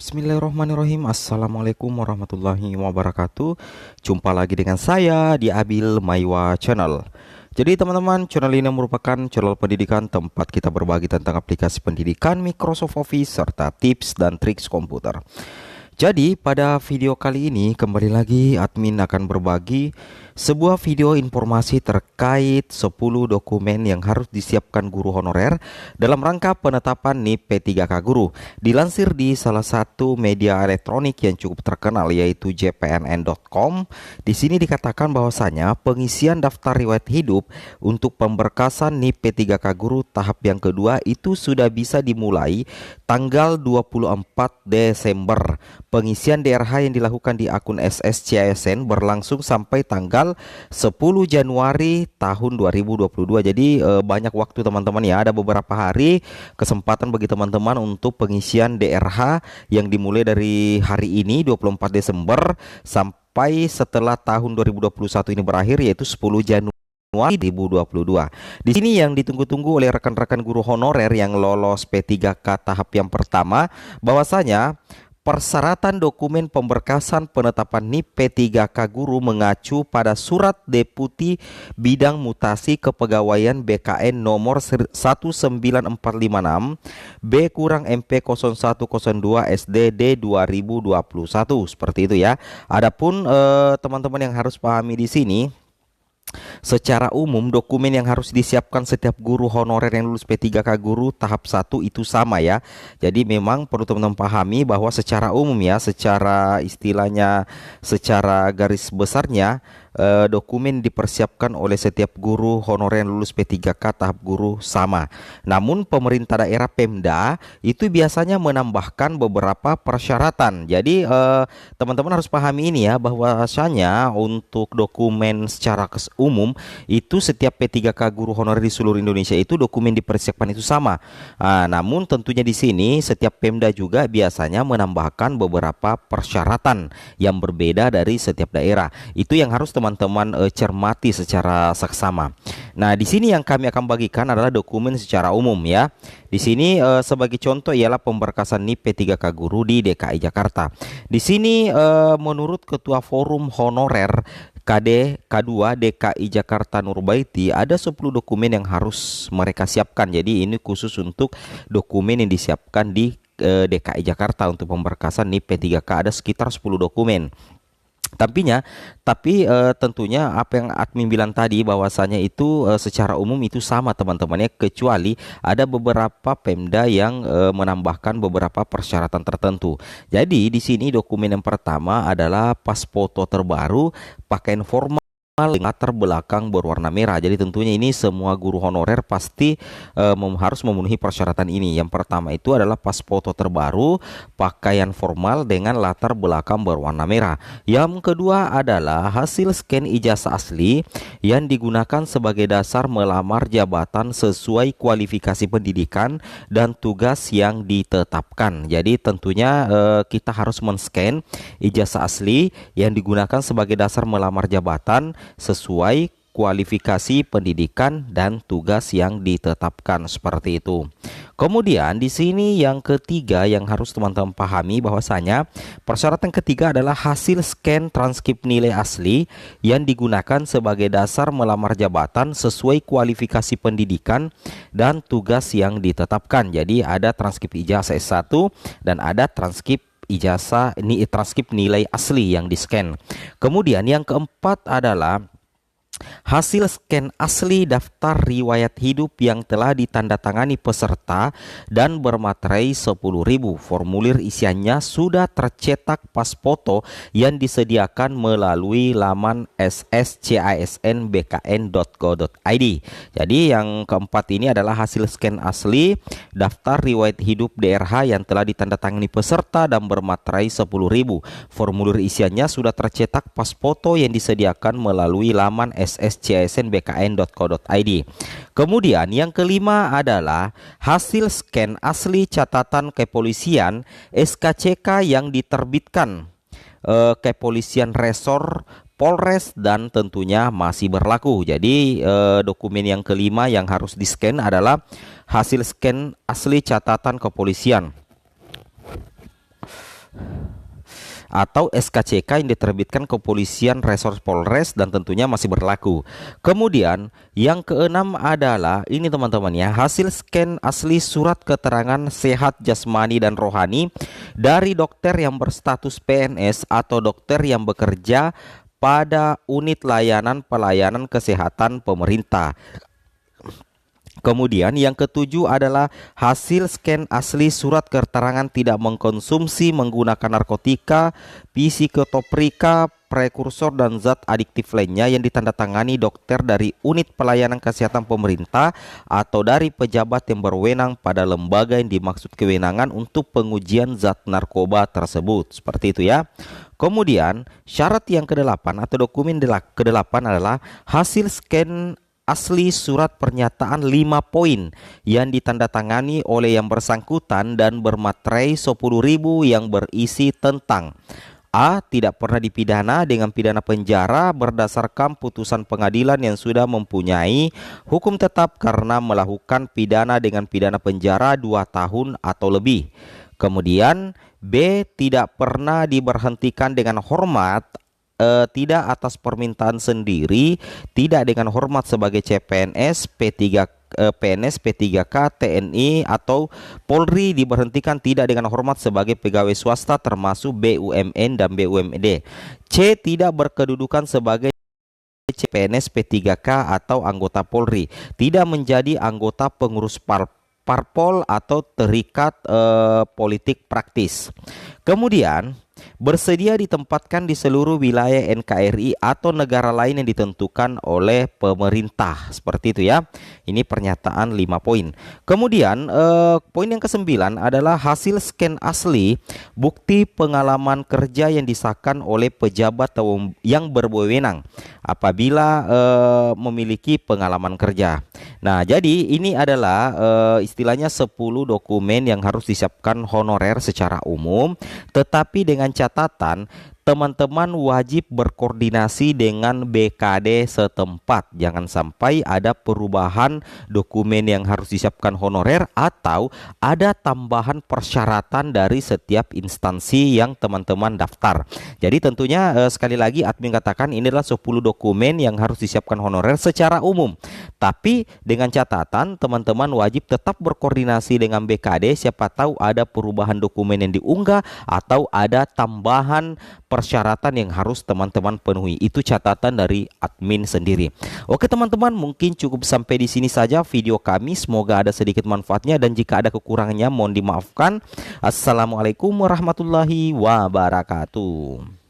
Bismillahirrahmanirrahim. Assalamualaikum warahmatullahi wabarakatuh. Jumpa lagi dengan saya di Abil Maiwa Channel. Jadi teman-teman, channel ini merupakan channel pendidikan tempat kita berbagi tentang aplikasi pendidikan Microsoft Office serta tips dan triks komputer. Jadi pada video kali ini kembali lagi admin akan berbagi sebuah video informasi terkait 10 dokumen yang harus disiapkan guru honorer dalam rangka penetapan NIP P3K guru. Dilansir di salah satu media elektronik yang cukup terkenal yaitu jpnn.com. Di sini dikatakan bahwasanya pengisian daftar riwayat hidup untuk pemberkasan NIP P3K guru tahap yang kedua itu sudah bisa dimulai tanggal 24 Desember. Pengisian DRH yang dilakukan di akun SSCISN berlangsung sampai tanggal 10 Januari tahun 2022. Jadi banyak waktu teman-teman ya, ada beberapa hari kesempatan bagi teman-teman untuk pengisian DRH yang dimulai dari hari ini 24 Desember sampai setelah tahun 2021 ini berakhir yaitu 10 Januari 2022. Di sini yang ditunggu-tunggu oleh rekan-rekan guru honorer yang lolos P3K tahap yang pertama, bahwasanya persyaratan dokumen pemberkasan penetapan NIP P3K guru mengacu pada Surat Deputi Bidang Mutasi Kepegawaian BKN nomor 19456 B-MP0102 SDD 2021 seperti itu ya. Adapun teman-teman yang harus pahami di sini, secara umum, dokumen yang harus disiapkan setiap guru honorer yang lulus P3K guru tahap 1 itu sama ya. Jadi memang perlu teman-teman pahami bahwa secara umum ya, secara istilahnya, secara garis besarnya, dokumen dipersiapkan oleh setiap guru honorer yang lulus P3K tahap guru sama. Namun pemerintah daerah Pemda itu biasanya menambahkan beberapa persyaratan. Jadi teman-teman harus pahami ini ya, bahwasanya untuk dokumen secara umum itu setiap P3K guru honorer di seluruh Indonesia itu dokumen dipersiapkan itu sama. Namun tentunya di sini setiap Pemda juga biasanya menambahkan beberapa persyaratan yang berbeda dari setiap daerah. Itu yang harus teman-teman cermati secara seksama. Nah, di sini yang kami akan bagikan adalah dokumen secara umum ya. Di sini sebagai contoh ialah pemberkasan NIP P3K guru di DKI Jakarta. Di sini menurut Ketua Forum Honorer KD K2 DKI Jakarta Nurbaiti ada 10 dokumen yang harus mereka siapkan. Jadi ini khusus untuk dokumen yang disiapkan di DKI Jakarta untuk pemberkasan NIP P3K, ada sekitar 10 dokumen. Tapi tentunya apa yang admin bilang tadi bahwasanya itu secara umum itu sama teman-teman ya, kecuali ada beberapa Pemda yang menambahkan beberapa persyaratan tertentu. Jadi di sini dokumen yang pertama adalah pas foto terbaru, pakaian formal, latar belakang berwarna merah. Jadi tentunya ini semua guru honorer pasti harus memenuhi persyaratan ini. Yang pertama itu adalah pas foto terbaru, pakaian formal dengan latar belakang berwarna merah. Yang kedua adalah hasil scan ijazah asli yang digunakan sebagai dasar melamar jabatan sesuai kualifikasi pendidikan dan tugas yang ditetapkan. Jadi tentunya kita harus men-scan ijazah asli yang digunakan sebagai dasar melamar jabatan sesuai kualifikasi pendidikan dan tugas yang ditetapkan, seperti itu. Kemudian di sini yang ketiga yang harus teman-teman pahami bahwasanya persyaratan ketiga adalah hasil scan transkrip nilai asli yang digunakan sebagai dasar melamar jabatan sesuai kualifikasi pendidikan dan tugas yang ditetapkan. Jadi ada transkrip ijazah S1 dan ada transkrip ijazah ini transkrip nilai asli yang di-scan. Kemudian yang keempat adalah hasil scan asli daftar riwayat hidup yang telah ditandatangani peserta dan bermaterai 10.000. Formulir isiannya sudah tercetak pas foto yang disediakan melalui laman sscisnbkn.go.id. Jadi yang keempat ini adalah hasil scan asli daftar riwayat hidup DRH yang telah ditandatangani peserta dan bermaterai 10.000. Formulir isiannya sudah tercetak pas foto yang disediakan melalui laman sscisnbkn.co.id. Kemudian yang kelima adalah hasil scan asli catatan kepolisian SKCK yang diterbitkan kepolisian resor Polres dan tentunya masih berlaku. Jadi dokumen yang kelima yang harus di-scan adalah hasil scan asli catatan kepolisian. atau SKCK yang diterbitkan Kepolisian Resort Polres dan tentunya masih berlaku. Kemudian yang keenam adalah ini teman-teman ya, hasil scan asli surat keterangan sehat jasmani dan rohani dari dokter yang berstatus PNS atau dokter yang bekerja pada unit pelayanan kesehatan pemerintah. Kemudian yang ketujuh adalah hasil scan asli surat keterangan tidak mengkonsumsi menggunakan narkotika, psikotoprika, prekursor dan zat adiktif lainnya yang ditandatangani dokter dari unit pelayanan kesehatan pemerintah atau dari pejabat yang berwenang pada lembaga yang dimaksud kewenangan untuk pengujian zat narkoba tersebut. Seperti itu ya. Kemudian syarat yang kedelapan atau dokumen kedelapan adalah hasil scan asli surat pernyataan 5 poin yang ditandatangani oleh yang bersangkutan dan bermaterai 10.000 yang berisi tentang A. Tidak pernah dipidana dengan pidana penjara berdasarkan putusan pengadilan yang sudah mempunyai hukum tetap karena melakukan pidana dengan pidana penjara 2 tahun atau lebih. Kemudian B. Tidak pernah diberhentikan dengan hormat, tidak atas permintaan sendiri, tidak dengan hormat sebagai CPNS, PNS, P3K, TNI atau Polri, diberhentikan tidak dengan hormat sebagai pegawai swasta termasuk BUMN dan BUMD. C. Tidak berkedudukan sebagai CPNS, P3K atau anggota Polri, tidak menjadi anggota pengurus parpol atau terikat politik praktis. Kemudian bersedia ditempatkan di seluruh wilayah NKRI atau negara lain yang ditentukan oleh pemerintah. Seperti itu ya. Ini pernyataan 5 poin. Kemudian poin yang ke-9 adalah hasil scan asli bukti pengalaman kerja yang disahkan oleh pejabat yang berwenang apabila memiliki pengalaman kerja. Nah, jadi ini adalah istilahnya 10 dokumen yang harus disiapkan honorer secara umum, tetapi dengan catatan teman-teman wajib berkoordinasi dengan BKD setempat. Jangan sampai ada perubahan dokumen yang harus disiapkan honorer atau ada tambahan persyaratan dari setiap instansi yang teman-teman daftar. Jadi tentunya sekali lagi admin katakan ini adalah 10 dokumen yang harus disiapkan honorer secara umum. Tapi dengan catatan teman-teman wajib tetap berkoordinasi dengan BKD, siapa tahu ada perubahan dokumen yang diunggah atau ada tambahan persyaratan yang harus teman-teman penuhi. Itu catatan dari admin sendiri. Oke teman-teman, mungkin cukup sampai di sini saja video kami. Semoga ada sedikit manfaatnya dan jika ada kekurangannya mohon dimaafkan. Assalamualaikum warahmatullahi wabarakatuh.